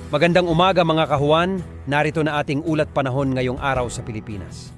Magandang umaga mga kahuan, narito na ating ulat panahon ngayong araw sa Pilipinas.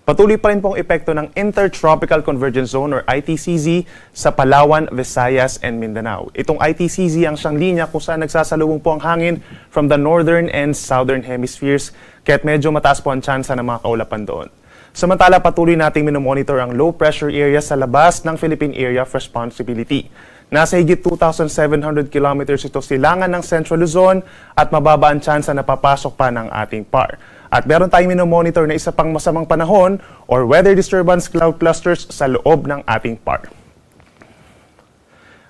Patuloy pa rin pong epekto ng Intertropical Convergence Zone or ITCZ sa Palawan, Visayas, and Mindanao. Itong ITCZ ang siyang linya kung saan nagsasalubong po ang hangin from the northern and southern hemispheres, kaya't medyo mataas po ang tsansa ng mga kaulapan doon. Samantala, patuloy nating minomonitor ang low pressure area sa labas ng Philippine Area of Responsibility. Nasa higit 2,700 kilometers ito silangan ng Central Luzon at mababa ang tsansa na papasok pa ng ating PAR. At meron tayong minomonitor na isa pang masamang panahon or weather disturbance cloud clusters sa loob ng ating PAR.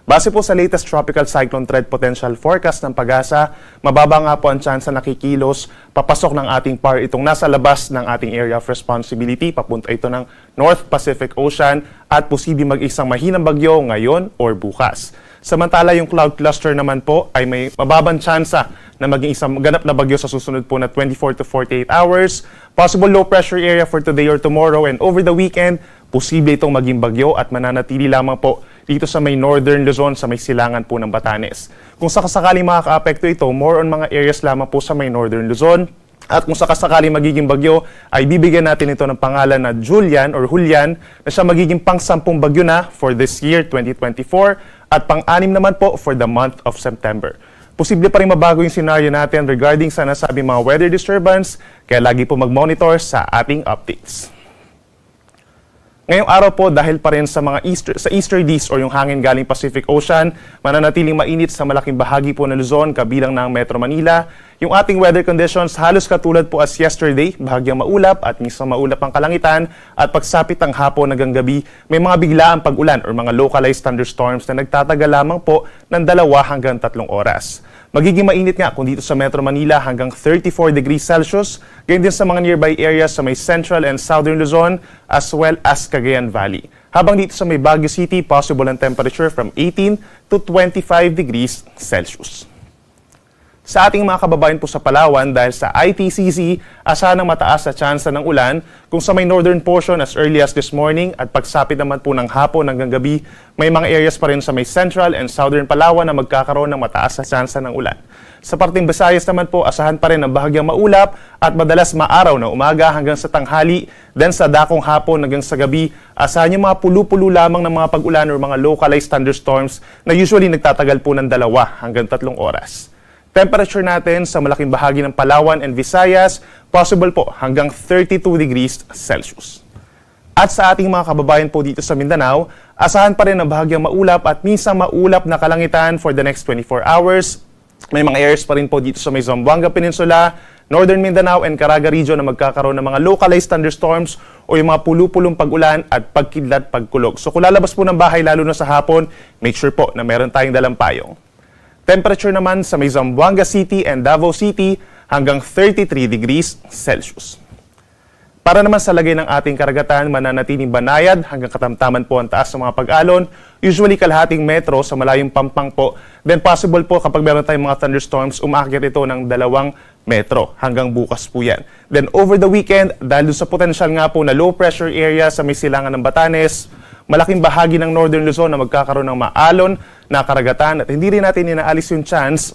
Base po sa latest tropical cyclone threat potential forecast ng PAGASA, mababa nga po ang tsansa na kikilos papasok ng ating PAR itong nasa labas ng ating area of responsibility. Papunta ito ng North Pacific Ocean at posibleng mag-isang mahinang bagyo ngayon or bukas. Samantala, yung cloud cluster naman po ay may mababang tsansa na maging isang ganap na bagyo sa susunod po na 24 to 48 hours. Possible low pressure area for today or tomorrow and over the weekend, posible itong maging bagyo at mananatili lamang po dito sa may northern Luzon sa may silangan po ng Batanes. Kung sakasakaling makaka-apekto ito, more on mga areas lamang po sa may northern Luzon. At kung sakasakaling magiging bagyo, ay bibigyan natin ito ng pangalan na Julian or Julian na siya magiging pang-10 bagyo na for this year, 2024, at pang-6 naman po for the month of September. Posible pa rin mabago yung scenario natin regarding sa nasabing mga weather disturbance, kaya lagi po mag-monitor sa ating updates. Ngayong araw po, dahil pa rin sa mga easterlies o yung hangin galing Pacific Ocean, mananatiling mainit sa malaking bahagi po ng Luzon, kabilang ng Metro Manila. Yung ating weather conditions halos katulad po as yesterday, bahagyang maulap at minsan maulap ang kalangitan at pagsapit ng hapon hanggang gabi, may mga biglaang pag-ulan o mga localized thunderstorms na nagtatagal lamang po ng 2 hanggang 3 oras. Magiging mainit nga kung dito sa Metro Manila hanggang 34 degrees Celsius, gayon din sa mga nearby areas sa may Central and Southern Luzon as well as Cagayan Valley. Habang dito sa may Baguio City, possible ang temperature from 18 to 25 degrees Celsius. Sa ating mga kababayan po sa Palawan, dahil sa ITCZ, asahan ng mataas na tsansa ng ulan kung sa may northern portion as early as this morning at pagsapit naman po ng hapon hanggang gabi, may mga areas pa rin sa may central and southern Palawan na magkakaroon ng mataas na tsansa ng ulan. Sa parting Visayas naman po, asahan pa rin ang bahagyang maulap at madalas maaraw na umaga hanggang sa tanghali, then sa dakong hapon hanggang sa gabi, asahan yung mga pulu-pulu lamang ng mga pag-ulan o mga localized thunderstorms na usually nagtatagal po ng 2 hanggang 3 oras. Temperature natin sa malaking bahagi ng Palawan and Visayas, possible po hanggang 32 degrees Celsius. At sa ating mga kababayan po dito sa Mindanao, asahan pa rin ang bahagyang maulap at minsan maulap na kalangitan for the next 24 hours. May mga areas pa rin po dito sa may Zamboanga Peninsula, Northern Mindanao and Caraga region na magkakaroon ng mga localized thunderstorms o yung mga pulu-pulong pag-ulan at pagkidlat pagkulog. So kung lalabas po ng bahay lalo na sa hapon, make sure po na meron tayong dalang payong. Temperature naman sa may Zamboanga City and Davao City hanggang 33 degrees Celsius. Para naman sa lagay ng ating karagatan, mananatiling banayad hanggang katamtaman po ang taas ng mga pag-alon, usually kalahating metro sa malayong Pampang po. Then possible po kapag meron tayong mga thunderstorms, umakyat ito ng 2 metro hanggang bukas po yan. Then over the weekend, dahil sa potential nga po na low pressure area sa may silangan ng Batanes, malaking bahagi ng Northern Luzon na magkakaroon ng maalon na karagatan at hindi rin natin inaalis yung chance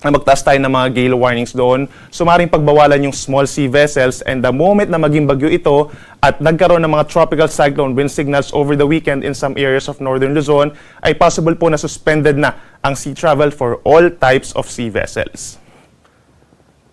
na magtaas tayo ng mga gale warnings doon. So maaaring pagbawalan yung small sea vessels and the moment na maging bagyo ito at nagkaroon ng mga tropical cyclone wind signals over the weekend in some areas of Northern Luzon, ay possible po na suspended na ang sea travel for all types of sea vessels.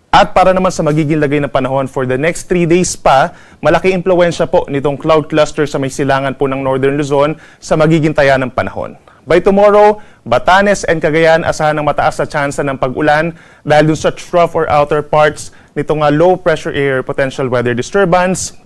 At para naman sa magiging lagay ng panahon for the next 3 days pa, malaki impluwensya po nitong cloud cluster sa may silangan po ng Northern Luzon sa magiging taya ng panahon. By tomorrow, Batanes and Cagayan asahan ng mataas na tsansa ng pag-ulan dahil dun sa trough or outer parts nitong low pressure area potential weather disturbance.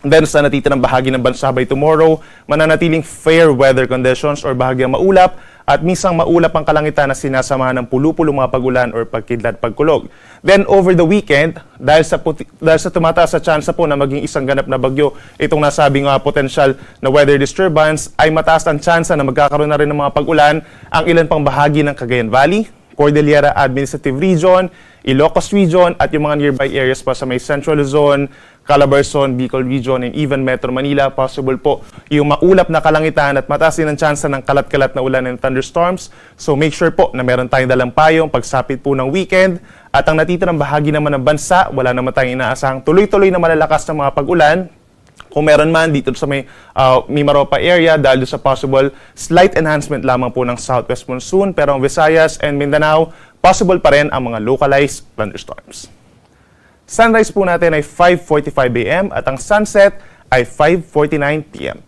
Then sa natitirang bahagi ng bansa by tomorrow, mananatiling fair weather conditions or bahagyang maulap at minsang maulap ang kalangitan na sinasamahan ng pulu-pulong mga pag-ulan or pagkidlat pagkulog. Then over the weekend, dahil sa tumataas sa tsansa po na maging isang ganap na bagyo, itong nasabing potential na weather disturbance, ay mataas ang tsansa na magkakaroon na rin ng mga pag-ulan ang ilan pang bahagi ng Cagayan Valley, Cordillera Administrative Region, Ilocos Region at yung mga nearby areas pa sa may Central Luzon, Calabarzon, Bicol Region, and even Metro Manila. Possible po yung maulap na kalangitan at mataas din ang tsansa ng kalat-kalat na ulan and thunderstorms. So make sure po na meron tayong dalang payong pagsapit po ng weekend. At ang natitirang bahagi naman ng bansa, wala naman tayong inaasahang tuloy-tuloy na malalakas na mga pag-ulan. Kung meron man dito sa may Mimaropa area dahil sa possible slight enhancement lamang po ng southwest monsoon, pero ang Visayas and Mindanao, possible pa rin ang mga localized thunderstorms. Sunrise po natin ay 5:45 a.m. at ang sunset ay 5:49 p.m.